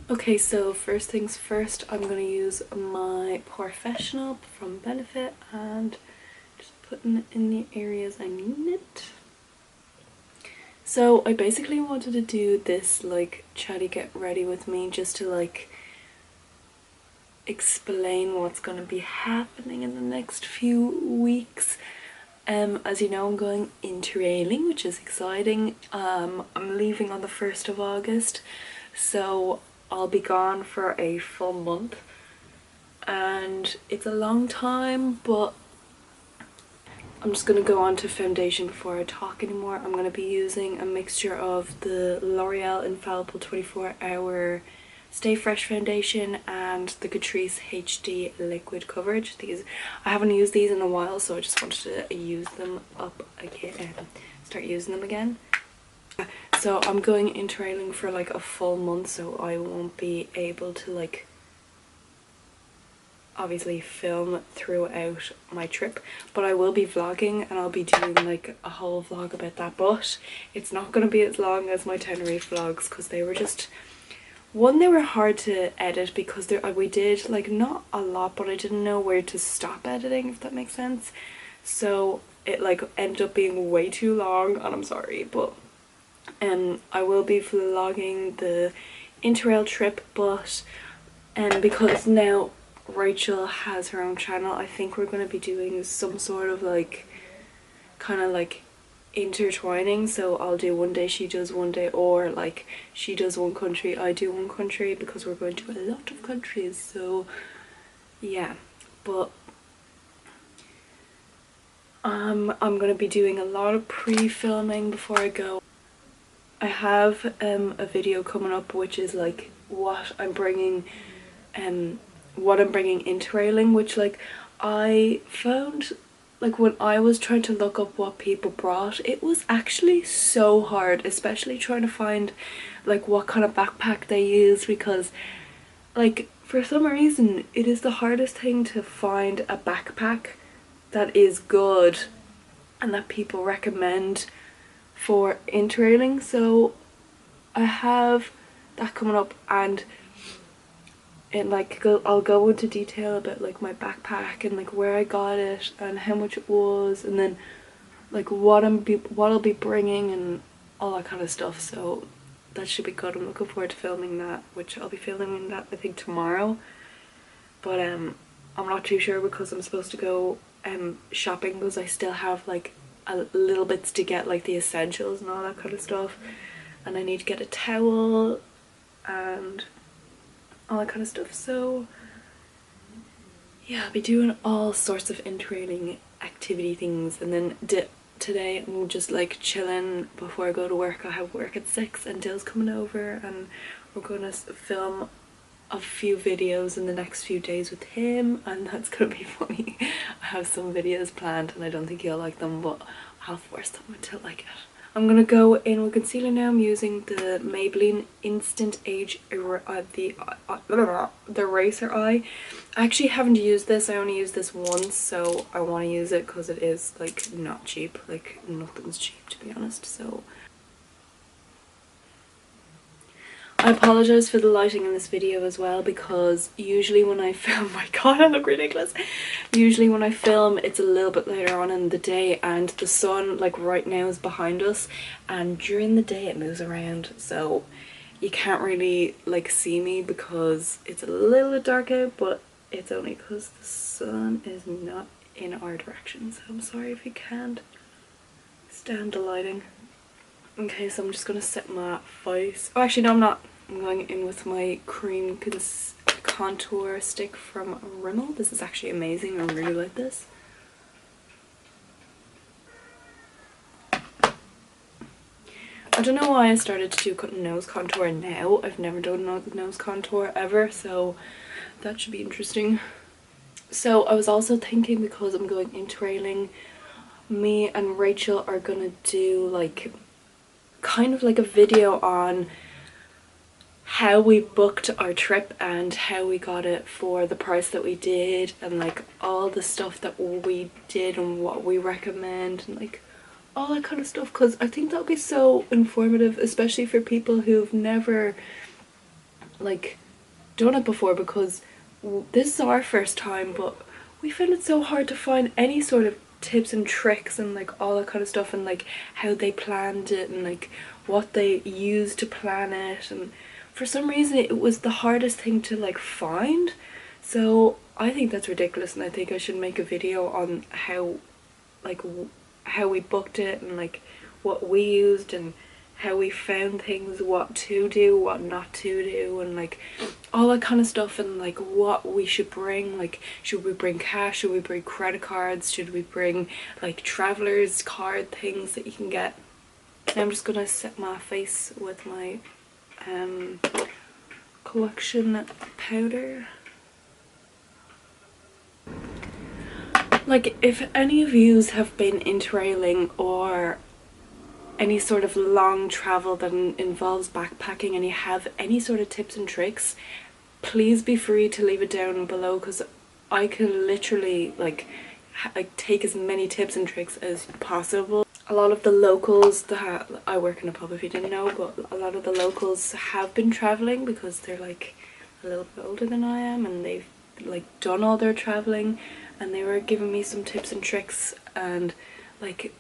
Okay, so first things first, I'm going to use my Professional from Benefit and just putting it in the areas I need it. So I basically wanted to do this like chatty get ready with me just to like explain what's going to be happening in the next few weeks. As you know, I'm going interrailing, which is exciting. I'm leaving on the 1st of August, so I'll be gone for a full month, and it's a long time, but I'm just going to go on to foundation before I talk anymore. I'm going to be using a mixture of the L'Oreal Infallible 24-Hour Stay Fresh foundation and the Catrice HD liquid coverage. I haven't used these in a while, so I just wanted to use them up again, start using them again. So I'm going interrailing for like a full month, so I won't be able to like obviously film throughout my trip, but I will be vlogging and I'll be doing like a whole vlog about that. But it's not going to be as long as my Tenerife vlogs because they were just they were hard to edit because we did like not a lot, but I didn't know where to stop editing, if that makes sense. So it like ended up being way too long, and I'm sorry, but I will be vlogging the Interrail trip, but because now Rachel has her own channel, I think we're going to be doing some sort of like kind of like intertwining. So I'll do one day, she does one day, or like she does one country, I do one country, because we're going to a lot of countries. So yeah, but I'm going to be doing a lot of pre-filming before I go. I have a video coming up which is like what I'm bringing interrailing, which like I found like when I was trying to look up what people brought, it was actually so hard, especially trying to find like what kind of backpack they use, because like for some reason it is the hardest thing to find a backpack that is good and that people recommend for interrailing. So I have that coming up, and I'll go into detail about like my backpack and like where I got it and how much it was, and then like what I'll be bringing and all that kind of stuff. So that should be good. I'm looking forward to filming that, which I'll be filming that I think tomorrow. But I'm not too sure because I'm supposed to go shopping, because I still have like a little bits to get, like the essentials and all that kind of stuff, and I need to get a towel and all that kind of stuff. So yeah, I'll be doing all sorts of interrailing activity things, and then today I'm just like chilling before I go to work. I have work at 6 and Dill's coming over, and we're gonna film a few videos in the next few days with him, and that's gonna be funny. I have some videos planned and I don't think he'll like them, but I'll force them until I like it. I'm gonna go in with concealer now. I'm using the Maybelline Instant Age the Eraser Eye. I actually haven't used this, I only used this once, so I want to use it because it is like not cheap, like nothing's cheap to be honest. So I apologise for the lighting in this video as well, because usually when I film, my god I look ridiculous, usually when I film it's a little bit later on in the day, and the sun like right now is behind us, and during the day it moves around, so you can't really like see me because it's a little bit dark out, but it's only because the sun is not in our direction, so I'm sorry if you can't stand the lighting. Okay, so I'm just gonna set my face. Oh, actually no, I'm not. I'm going in with my cream contour stick from Rimmel. This is actually amazing. I really like this. I don't know why I started to do nose contour now. I've never done nose contour ever, so that should be interesting. So I was also thinking, because I'm going interrailing, me and Rachel are gonna do like kind of like a video on how we booked our trip and how we got it for the price that we did, and like all the stuff that we did and what we recommend and like all that kind of stuff, because I think that'll be so informative, especially for people who've never like done it before, because this is our first time, but we found it so hard to find any sort of tips and tricks and like all that kind of stuff, and like how they planned it and like what they used to plan it, and for some reason it was the hardest thing to like find. So I think that's ridiculous, and I think I should make a video on how like how we booked it and like what we used and how we found things, what to do, what not to do, and like all that kind of stuff, and like what we should bring. Like, should we bring cash, should we bring credit cards, should we bring like travelers card things that you can get. And I'm just gonna set my face with my collection powder. Like, if any of yous have been interrailing or any sort of long travel that involves backpacking and you have any sort of tips and tricks, please be free to leave it down below, because I can literally like take as many tips and tricks as possible. A lot of the locals that I work in a pub, if you didn't know, but a lot of the locals have been traveling because they're like a little bit older than I am, and they've like done all their traveling, and they were giving me some tips and tricks. And like,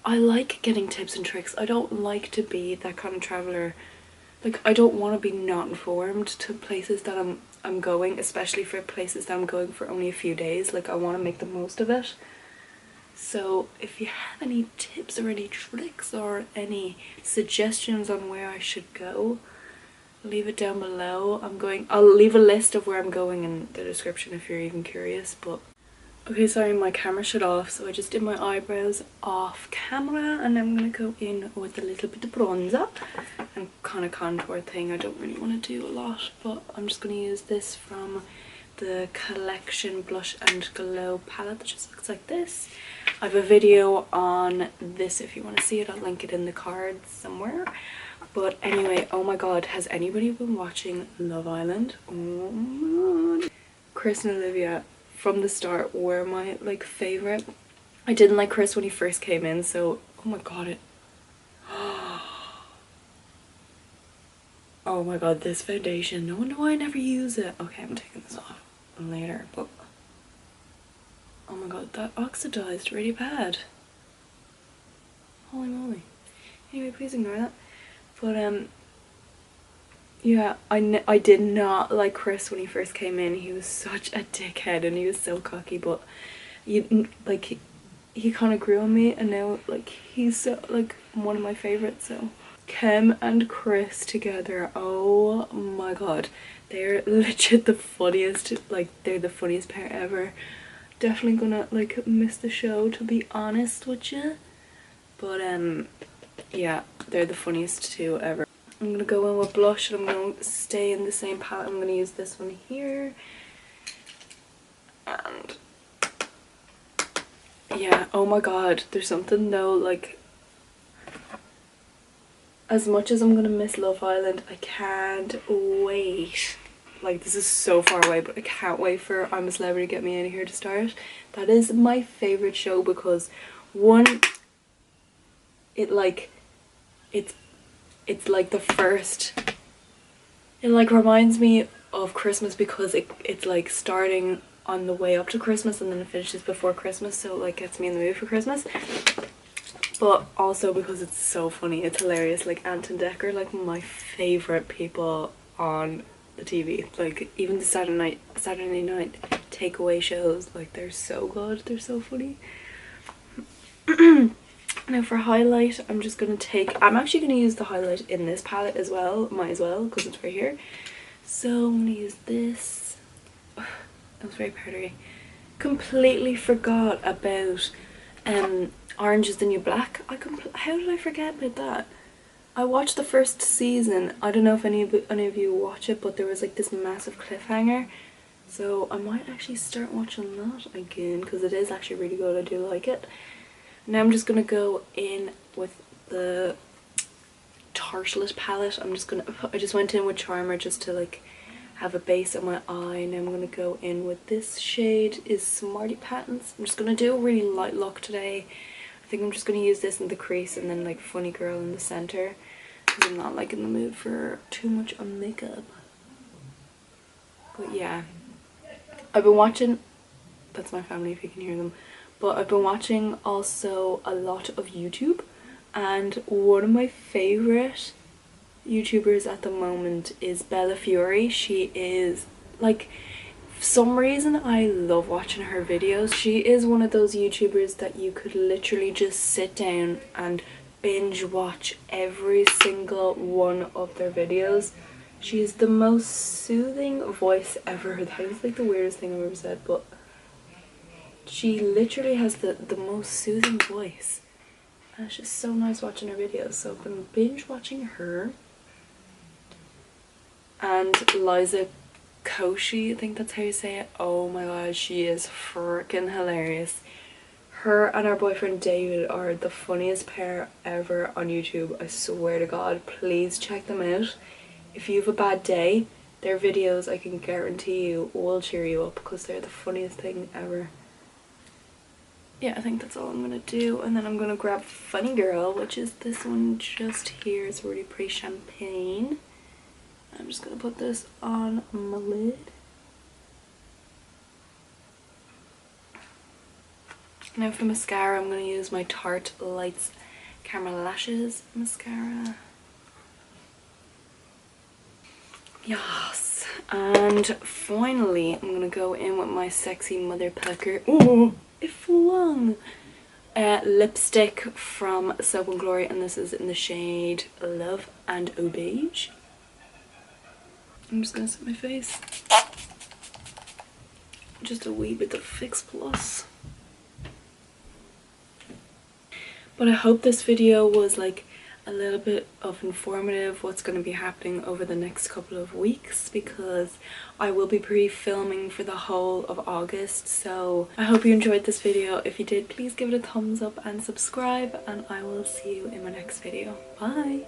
I like getting tips and tricks. I don't like to be that kind of traveler. Like, I don't want to be not informed to places that I'm going, especially for places that I'm going for only a few days. Like, I want to make the most of it. So if you have any tips or any tricks or any suggestions on where I should go, leave it down below. I'll leave a list of where I'm going in the description if you're even curious. But okay, sorry, my camera shut off, so I just did my eyebrows off camera, and I'm gonna go in with a little bit of bronzer and kind of contour thing. I don't really want to do a lot, but I'm just gonna use this from the Collection Blush and Glow palette that just looks like this. I have a video on this if you want to see it. I'll link it in the cards somewhere. But anyway, oh my god, has anybody been watching Love Island? Oh my god. Chris and Olivia from the start were my like favorite. I didn't like Chris when he first came in, so oh my god, oh my god, this foundation, no wonder why I never use it. Okay, I'm taking this off later, but oh my god, that oxidized really bad. Holy moly. Anyway, please ignore that. But yeah, I did not like Chris when he first came in. He was such a dickhead and he was so cocky, but he kind of grew on me, and now like he's so like one of my favorites. So Kim and Chris together, oh my god, they're legit the funniest. Like, they're the funniest pair ever. Definitely gonna like miss the show, to be honest with you, but yeah, they're the funniest two ever. I'm gonna go in with blush, and I'm gonna stay in the same palette. I'm gonna use this one here, and yeah, oh my god, there's something though, like, as much as I'm gonna miss Love Island, I can't wait. Like, this is so far away, but I can't wait for I'm a Celebrity, Get Me Out of Here to start. That is my favourite show because, one, it's like the first, it like reminds me of Christmas because it's like starting on the way up to Christmas and then it finishes before Christmas, so it like gets me in the mood for Christmas. But also because it's so funny, it's hilarious. Like, Ant and Decker, like my favourite people on the TV. Like, even the Saturday night takeaway shows, like, they're so good, they're so funny. Now for highlight, I'm just gonna I'm actually gonna use the highlight in this palette as well, might as well, because it's right here. So I'm gonna use this. Ugh, that was very powdery. Completely forgot about Orange is the New Black. How did I forget about that? I watched the first season. I don't know if any of you watch it, but there was like this massive cliffhanger, so I might actually start watching that again because it is actually really good. I do like it. Now I'm just gonna go in with the Tartelette palette. I just went in with Charmer just to like have a base on my eye. Now I'm gonna go in with this shade, is Smarty Patents. I'm just gonna do a really light look today. I think I'm just gonna use this in the crease and then like Funny Girl in the center because I'm not like in the mood for too much on makeup. But yeah, I've been watching, that's my family if you can hear them, but I've been watching also a lot of YouTube, and one of my favourite YouTubers at the moment is Bella Fury. She is like, for some reason I love watching her videos. She is one of those YouTubers that you could literally just sit down and binge watch every single one of their videos. She has the most soothing voice ever. That is like the weirdest thing I've ever said, but she literally has the most soothing voice. And it's just so nice watching her videos. So I've been binge watching her. And Liza Koshy, I think that's how you say it. Oh my god, she is freaking hilarious. Her and her boyfriend David are the funniest pair ever on YouTube. I swear to god, please check them out. If you have a bad day, their videos, I can guarantee you, will cheer you up because they're the funniest thing ever. Yeah, I think that's all I'm gonna do, and then I'm gonna grab Funny Girl, which is this one just here. It's really pretty champagne. I'm just gonna put this on my lid. Now for mascara, I'm gonna use my Tarte Lights Caramel Lashes mascara. Yes, and finally I'm gonna go in with my Sexy Mother Pecker. Oh, it flung! Lipstick from Soap and Glory, and this is in the shade Love and Beige. I'm just gonna set my face. Just a wee bit of Fix Plus. But I hope this video was like a little bit of informative what's going to be happening over the next couple of weeks, because I will be pre-filming for the whole of August. So I hope you enjoyed this video. If you did, please give it a thumbs up and subscribe, and I will see you in my next video. Bye!